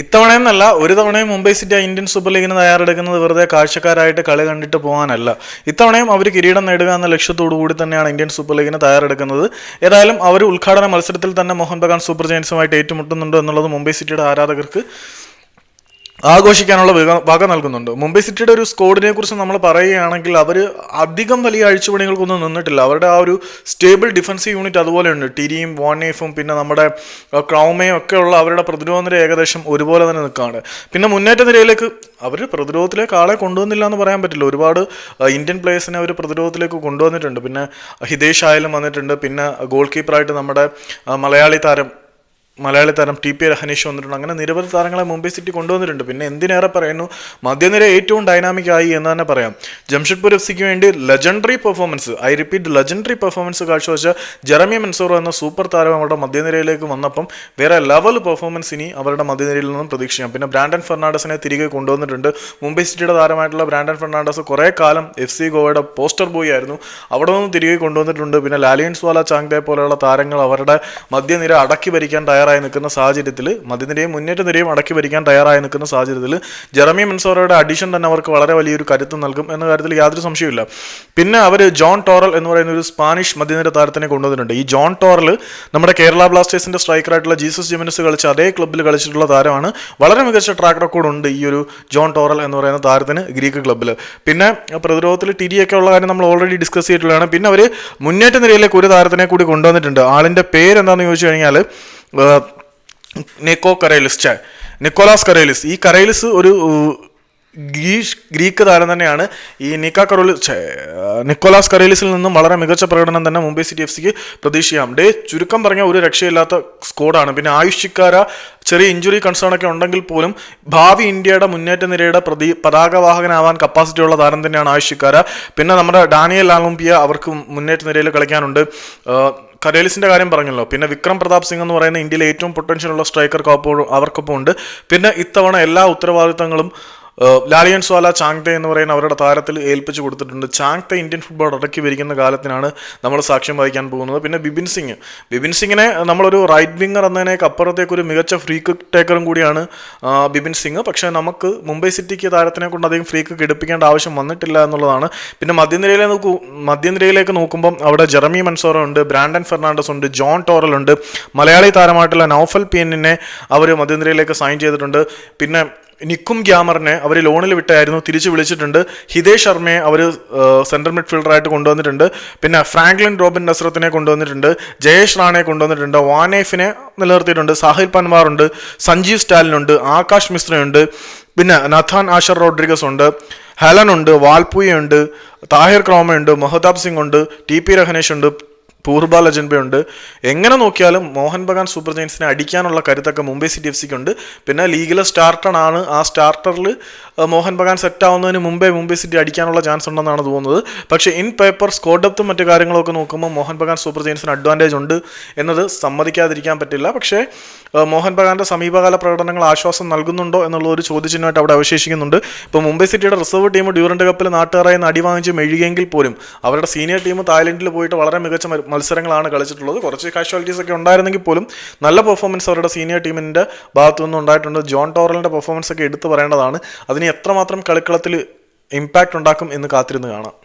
ഇത്തവണയെന്നല്ല, ഒരു തവണയും Mumbai city Indian super ലീഗിന് തയ്യാറെടുക്കുന്നത് വെറുതെ കാഴ്ചക്കാരായിട്ട് കളി കണ്ടിട്ട് പോകാനല്ല. ഇത്തവണയും അവർ കിരീടം നേടുക എന്ന ലക്ഷ്യത്തോടു കൂടി തന്നെയാണ് ഇന്ത്യൻ സൂപ്പർ ലീഗിന് തയ്യാറെടുക്കുന്നത്. ഏതായാലും അവർ ഉദ്ഘാടന മത്സരത്തിൽ തന്നെ മോഹൻ ബഗാൻ സൂപ്പർ ജയൻസുമായിട്ട് ഏറ്റുമുട്ടുന്നുണ്ട് എന്നുള്ളത് മുംബൈ സിറ്റിയുടെ ആരാധകർക്ക് ആഘോഷിക്കാനുള്ള വക നൽകുന്നുണ്ട്. മുംബൈ സിറ്റിയുടെ ഒരു സ്ക്വാഡിനെ കുറിച്ച് നമ്മൾ പറയുകയാണെങ്കിൽ അവർ അധികം വലിയ അഴിച്ചുപണികൾക്കൊന്നും നിന്നിട്ടില്ല. അവരുടെ ആ ഒരു സ്റ്റേബിൾ ഡിഫൻസീവ് യൂണിറ്റ് അതുപോലെയുണ്ട്. ടിരിയും വാർണേഫും പിന്നെ നമ്മുടെ ക്രൗമയും ഒക്കെ ഉള്ള അവരുടെ പ്രതിരോധ നിര ഏകദേശം ഒരുപോലെ തന്നെ നിൽക്കുകയാണ്. പിന്നെ മുന്നേറ്റ നിരയിലേക്ക് അവർ പ്രതിരോധത്തിലേക്ക് ആളെ കൊണ്ടുവന്നില്ല എന്ന് പറയാൻ പറ്റില്ല. ഒരുപാട് ഇന്ത്യൻ പ്ലേയേഴ്സിനെ അവർ പ്രതിരോധത്തിലേക്ക് കൊണ്ടുവന്നിട്ടുണ്ട്. പിന്നെ ഹിതേഷ് ആയാലും വന്നിട്ടുണ്ട്. പിന്നെ ഗോൾ കീപ്പറായിട്ട് നമ്മുടെ മലയാളി താരം ടി പി രഹനീഷ് വന്നിട്ടുണ്ട്. അങ്ങനെ നിരവധി താരങ്ങളെ മുംബൈ സിറ്റി കൊണ്ടുവന്നിട്ടുണ്ട്. പിന്നെ എന്തിനേറെ പറയുന്നു, മധ്യനിര ഏറ്റവും ഡൈനാമിക് ആയി എന്ന് തന്നെ പറയാം. ജംഷഡ്പൂർ എഫ് സിക്ക് വേണ്ടി ലെജൻഡറി പെർഫോമൻസ് കാഴ്ചവെച്ച ജെറമി മെൻസോറോ എന്ന സൂപ്പർ താരം അവരുടെ മധ്യനിരയിലേക്ക് വന്നപ്പം വേറെ ലെവൽ പെർഫോമൻസ് ഇനി അവരുടെ മധ്യനിരയിൽ നിന്നും പ്രതീക്ഷിക്കാം. പിന്നെ ബ്രാൻഡൻ ഫെർണാണ്ടസിനെ തിരികെ കൊണ്ടുവന്നിട്ടുണ്ട്. മുംബൈ സിറ്റിയുടെ താരമായിട്ടുള്ള ബ്രാൻഡൻ ഫെർണാണ്ടസ് കുറേ കാലം എഫ് സി ഗോവയുടെ പോസ്റ്റർ ബോയ് ആയിരുന്നു. അവിടെ നിന്ന് തിരികെ കൊണ്ടുവന്നിട്ടുണ്ട്. പിന്നെ ലാലിയൻസ്വാല ചാങ്തെ പോലെയുള്ള താരങ്ങൾ അവരുടെ മധ്യനിര അടക്കി ഭരിക്കാൻ നിൽക്കുന്ന സാഹചര്യത്തിൽ, മധ്യനിരയും മുന്നേറ്റ നിരയും അടക്കി ഭരിക്കാൻ തയ്യാറായി നിൽക്കുന്ന സാഹചര്യത്തിൽ ജെറമി മെൻസോറയുടെ അഡീഷൻ തന്നെ അവർക്ക് വളരെ വലിയൊരു കരുത്ത് നൽകും എന്ന കാര്യത്തിൽ യാതൊരു സംശയമില്ല. പിന്നെ അവർ ജോൺ ടോറൽ എന്ന് പറയുന്ന ഒരു സ്പാനിഷ് മധ്യനിര താരത്തിനെ കൊണ്ടുവന്നിട്ടുണ്ട്. ഈ ജോൺ ടോറൽ നമ്മുടെ കേരള ബ്ലാസ്റ്റേഴ്സിന്റെ സ്ട്രൈക്കറായിട്ടുള്ള ജീസസ് ജിമിനസ് കളിച്ച അതേ ക്ലബ്ബിൽ കളിച്ചിട്ടുള്ള താരമാണ്. വളരെ മികച്ച ട്രാക്ക് റെക്കോർഡ് ഉണ്ട് ഈ ഒരു ജോൺ ടോറൽ എന്ന് പറയുന്ന താരത്തിന് ഗ്രീക്ക് ക്ലബ്ബിൽ. പിന്നെ പ്രതിരോധത്തിൽ ടിരിയൊക്കെ ഉള്ള കാര്യം നമ്മൾ ഓൾറെഡി ഡിസ്കസ് ചെയ്തിട്ടുള്ളതാണ്. പിന്നെ അവർ മുന്നേറ്റ നിരയിലേക്ക് ഒരു താരത്തിനെ കൂടി കൊണ്ടുവന്നിട്ടുണ്ട്. ആളിന്റെ പേരെന്താണെന്ന് ചോദിച്ചു കഴിഞ്ഞാൽ നിക്കോളാസ് കരേലിസ്. ഈ കരേലിസ് ഒരു ഗ്രീക്ക് താരം തന്നെയാണ്. ഈ നിക്കോളാസ് കരേലിസിൽ നിന്നും വളരെ മികച്ച പ്രകടനം തന്നെ മുംബൈ സിറ്റി എഫ് സിക്ക് പ്രതീക്ഷിക്കാം. ചുരുക്കം പറഞ്ഞ ഒരു രക്ഷയില്ലാത്ത സ്ക്വാഡാണ്. പിന്നെ ആയുഷിക്കാര ചെറിയ ഇഞ്ചുറി കൺസേൺ ഒക്കെ ഉണ്ടെങ്കിൽ പോലും ഭാവി ഇന്ത്യയുടെ മുന്നേറ്റ നിരയുടെ പതാകവാഹകനാവാൻ കപ്പാസിറ്റി ഉള്ള താരം തന്നെയാണ് ആയുഷിക്കാര. പിന്നെ നമ്മുടെ ഡാനിയൽ ആലുംപിയ അവർക്ക് മുന്നേറ്റ നിരയിൽ കളിക്കാനുണ്ട്. കരേലിസിന്റെ കാര്യം പറഞ്ഞല്ലോ. പിന്നെ വിക്രം പ്രതാപ് സിംഗ് എന്ന് പറയുന്ന ഇന്ത്യയിലെ ഏറ്റവും പൊട്ടൻഷ്യൽ ഉള്ള സ്ട്രൈക്കർ അവർക്കൊപ്പം ഉണ്ട്. പിന്നെ ഇത്തവണ എല്ലാ ഉത്തരവാദിത്തങ്ങളും ലാലിയൻസ്വാല ചാങ്തെ എന്ന് പറയുന്ന അവരുടെ താരത്തിൽ ഏൽപ്പിച്ചു കൊടുത്തിട്ടുണ്ട്. ചാങ്തെ ഇന്ത്യൻ ഫുട്ബോൾ അടക്കി ഭരിക്കുന്ന കാലത്തിനാണ് നമ്മൾ സാക്ഷ്യം വഹിക്കാൻ പോകുന്നത്. പിന്നെ ബിപിൻ സിംഗിനെ നമ്മളൊരു റൈറ്റ് വിങ്ങർ എന്നതിനേക്ക് അപ്പുറത്തേക്ക് ഒരു മികച്ച ഫ്രീ കിക്ക് ടേക്കറും കൂടിയാണ് ബിപിൻ സിംഗ്. പക്ഷേ നമുക്ക് മുംബൈ സിറ്റിക്ക് താരത്തിനെ കൊണ്ട് അധികം ഫ്രീ കിക്ക് എടുപ്പിക്കേണ്ട ആവശ്യം വന്നിട്ടില്ല എന്നുള്ളതാണ്. പിന്നെ മധ്യനിരയിലേക്ക് നോക്കുമ്പം അവിടെ ജെറമി മെൻസോറോ ഉണ്ട്, ബ്രാൻഡൻ ഫെർണാണ്ടസ് ഉണ്ട്, ജോൺ ടോറൽ ഉണ്ട്, മലയാളി താരമായിട്ടുള്ള നൗഫൽ പിയന്നിനെ അവർ മധ്യനിരയിലേക്ക് സൈൻ ചെയ്തിട്ടുണ്ട്. പിന്നെ നിക്കും ഗ്യാമറിനെ അവർ ലോണിൽ വിട്ടായിരുന്നു, തിരിച്ചു വിളിച്ചിട്ടുണ്ട്. ഹിതേഷ് ശർമ്മയെ അവർ സെൻട്രൽ മിഡ്ഫീൽഡറായിട്ട് കൊണ്ടുവന്നിട്ടുണ്ട്. പിന്നെ ഫ്രാങ്ക്ലിൻ റോബിൻ നസ്രത്തിനെ കൊണ്ടുവന്നിട്ടുണ്ട്, ജയേഷ് റാണയെ കൊണ്ടുവന്നിട്ടുണ്ട്, വാനേഫിനെ നിലനിർത്തിയിട്ടുണ്ട്, സാഹിൽ പൻവാർ ഉണ്ട്, സഞ്ജീവ് സ്റ്റാലിനുണ്ട്, ആകാശ് മിശ്രയുണ്ട്, പിന്നെ നഥാൻ ആഷർ റോഡ്രിഗസ് ഉണ്ട്, ഹെലൻ ഉണ്ട്, വാൽപുയുണ്ട്, താഹിർ ക്രോമയുണ്ട്, മൊഹതാബ് സിംഗ് ഉണ്ട്, ടി പി രഹനേഷ് ഉണ്ട്, പൂർബ ലജൻബയുണ്ട്. എങ്ങനെ നോക്കിയാലും മോഹൻ ബഗാൻ സൂപ്പർ ജയൻസിനെ അടിക്കാനുള്ള കരുത്തൊക്കെ മുംബൈ സിറ്റി എഫ് സിക്ക് ഉണ്ട്. പിന്നെ ലീഗിലെ സ്റ്റാർട്ടറാണ്. ആ സ്റ്റാർട്ടറിൽ മോഹൻ ബഗാൻ സെറ്റ് ആവുന്നതിന് മുമ്പേ മുംബൈ സിറ്റി അടിക്കാനുള്ള ചാൻസ് ഉണ്ടെന്നാണ് തോന്നുന്നത്. പക്ഷേ ഇൻ പേപ്പർ സ്കോർ ഡെപ്തും മറ്റു കാര്യങ്ങളൊക്കെ നോക്കുമ്പോൾ മോഹൻ ബഗാൻ സൂപ്പർ ജയൻസിന് അഡ്വാൻറ്റേജ് ഉണ്ട് എന്നത് സമ്മതിക്കാതിരിക്കാൻ പറ്റില്ല. പക്ഷേ മോഹൻ ബഗാന്റെ സമീപകാല പ്രകടനങ്ങൾ ആശ്വാസം നൽകുന്നുണ്ടോ എന്നുള്ള ഒരു ചോദ്യചിഹ്നമായിട്ട് അവിടെ അവശേഷിക്കുന്നുണ്ട്. ഇപ്പോൾ മുംബൈ സിറ്റിയുടെ റിസർവ് ടീം ഡ്യൂറന്റ് കപ്പിൽ നാട്ടുകാരായി അടി വാങ്ങിച്ച് മെഴുകിയെങ്കിൽ പോലും അവരുടെ സീനിയർ ടീം തായ്ലൻഡിൽ പോയിട്ട് വളരെ മികച്ച മത്സരങ്ങളാണ് കളിച്ചിട്ടുള്ളത്. കുറച്ച് കാഷ്വാലിറ്റീസ് ഒക്കെ ഉണ്ടായിരുന്നെങ്കിൽ പോലും നല്ല പെർഫോമൻസ് അവരുടെ സീനിയർ ടീമിൻ്റെ ഭാഗത്തു നിന്നും ഉണ്ടായിട്ടുണ്ട്. ജോൺ ടോറലിൻ്റെ പെർഫോമൻസ് ഒക്കെ എടുത്തു പറയേണ്ടതാണ്. അതിന് എത്രമാത്രം കളിക്കളത്തിൽ ഇമ്പാക്റ്റ് ഉണ്ടാക്കും എന്ന് കാത്തിരുന്ന് കാണാം.